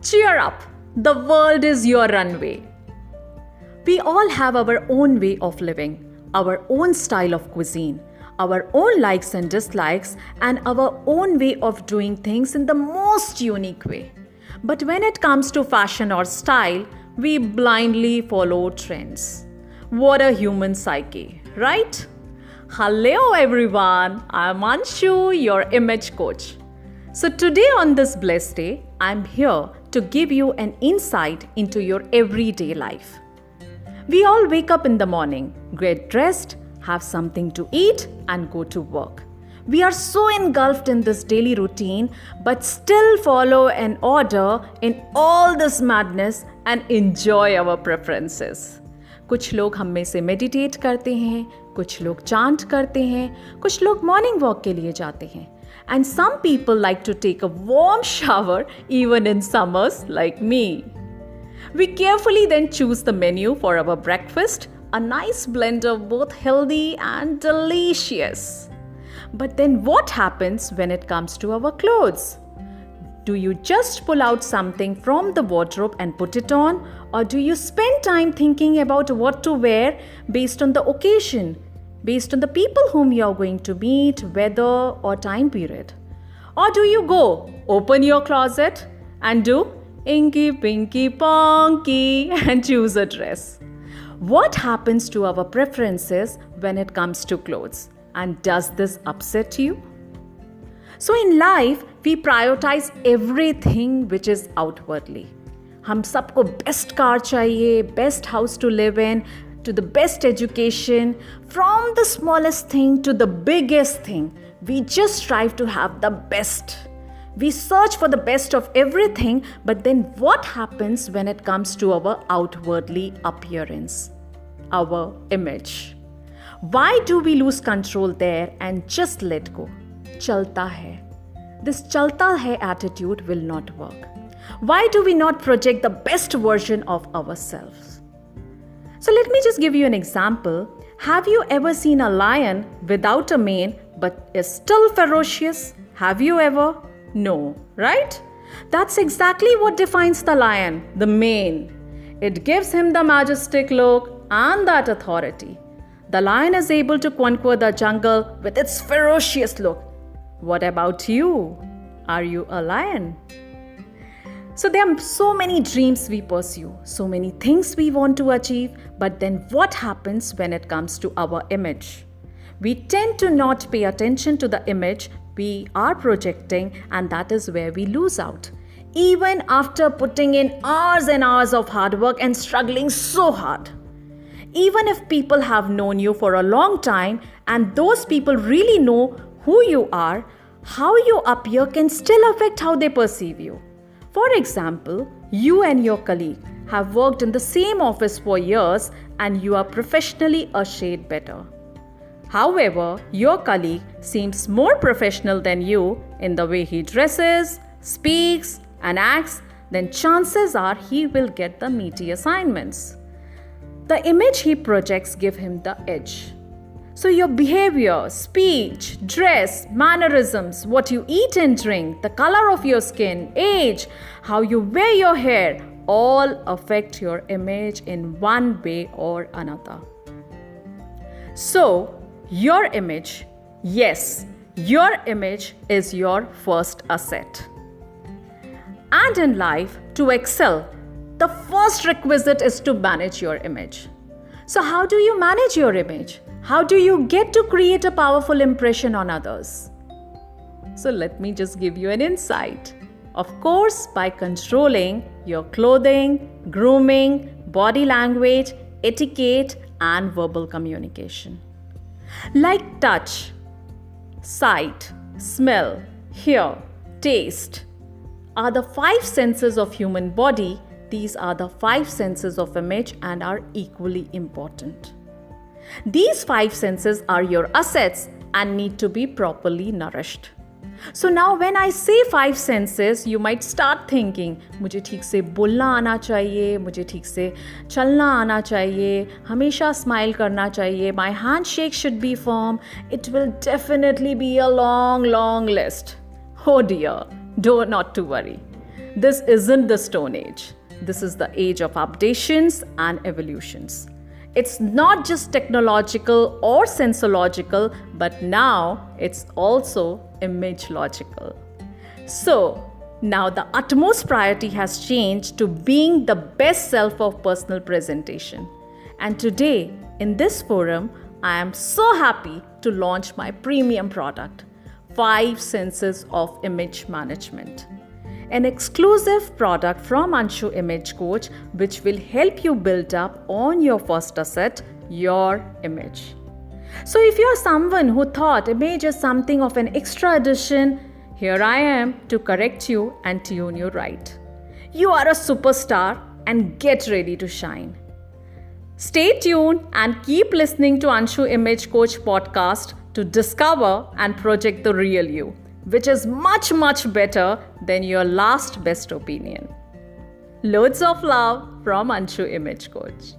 Cheer up! The world is your runway. We all have our own way of living, our own style of cuisine, our own likes and dislikes, and our own way of doing things in the most unique way. But when it comes to fashion or style, we blindly follow trends. What a human psyche, right? Hello everyone, I'm Anshu, your image coach. So today on this blessed day, I'm here to give you an insight into your everyday life. We all wake up in the morning, get dressed, have something to eat, and go to work. We are so engulfed in this daily routine, but still follow an order in all this madness and enjoy our preferences. कुछ लोग हम में से meditate करते हैं, कुछ लोग chant करते हैं, कुछ लोग मॉर्निंग वॉक के लिए जाते हैं. And some people like to take a warm shower even in summers like me. We carefully then choose the menu for our breakfast, a nice blend of both healthy and delicious. But then what happens when it comes to our clothes? Do you just pull out something from the wardrobe and put it on? Or do you spend time thinking about what to wear based on the occasion, based on the people whom you are going to meet, weather or time period? Or do you go, open your closet and do inky, pinky, ponky and choose a dress? What happens to our preferences when it comes to clothes? And does this upset you? So in life, we prioritize everything which is outwardly. हम सबको best car चाहिए, best house to live in, to the best education, from the smallest thing to the biggest thing. We just strive to have the best. We search for the best of everything, but then what happens when it comes to our outwardly appearance, our image? Why do we lose control there and just let go? Chalta hai. This chalta hai attitude will not work. Why do we not project the best version of ourselves? So let me just give you an example. Have you ever seen a lion without a mane but is still ferocious? Have you ever? No, right? That's exactly what defines the lion, the mane. It gives him the majestic look and that authority. The lion is able to conquer the jungle with its ferocious look. What about you? Are you a lion? So there are so many dreams we pursue, so many things we want to achieve, but then what happens when it comes to our image? We tend to not pay attention to the image we are projecting, and that is where we lose out. Even after putting in hours and hours of hard work and struggling so hard. Even if people have known you for a long time and those people really know who you are, how you appear can still affect how they perceive you. For example, you and your colleague have worked in the same office for years and you are professionally a shade better. However, your colleague seems more professional than you in the way he dresses, speaks, and acts, then chances are he will get the meaty assignments. The image he projects give him the edge. So your behavior, speech, dress, mannerisms, what you eat and drink, the color of your skin, age, how you wear your hair, all affect your image in one way or another. So, your image, yes, your image is your first asset. And in life, to excel, the first requisite is to manage your image. So how do you manage your image? How do you get to create a powerful impression on others? So let me just give you an insight. Of course, by controlling your clothing, grooming, body language, etiquette, and verbal communication. Like touch, sight, smell, hear, taste are the five senses of human body. These are the five senses of image and are equally important. These five senses are your assets and need to be properly nourished. So now when I say five senses, you might start thinking, मुझे ठीक से बोलना आना चाहिए, मुझे ठीक से चलना आना चाहिए, हमेशा smile करना चाहिए, my handshake should be firm. It will definitely be a long list. Oh dear, not to worry. This isn't the Stone Age. This is the age of updations and evolutions. It's not just technological or sensological, but now it's also image logical. So, now the utmost priority has changed to being the best self of personal presentation. And today, in this forum, I am so happy to launch my premium product, 5 Senses of Image Management. An exclusive product from Anshu Image Coach, which will help you build up on your first asset, your image. So if you're someone who thought image is something of an extra addition, here I am to correct you and tune you right. You are a superstar and get ready to shine. Stay tuned and keep listening to Anshu Image Coach podcast to discover and project the real you, which is much, much better than your last best opinion. Loads of love from Anshu Image Coach.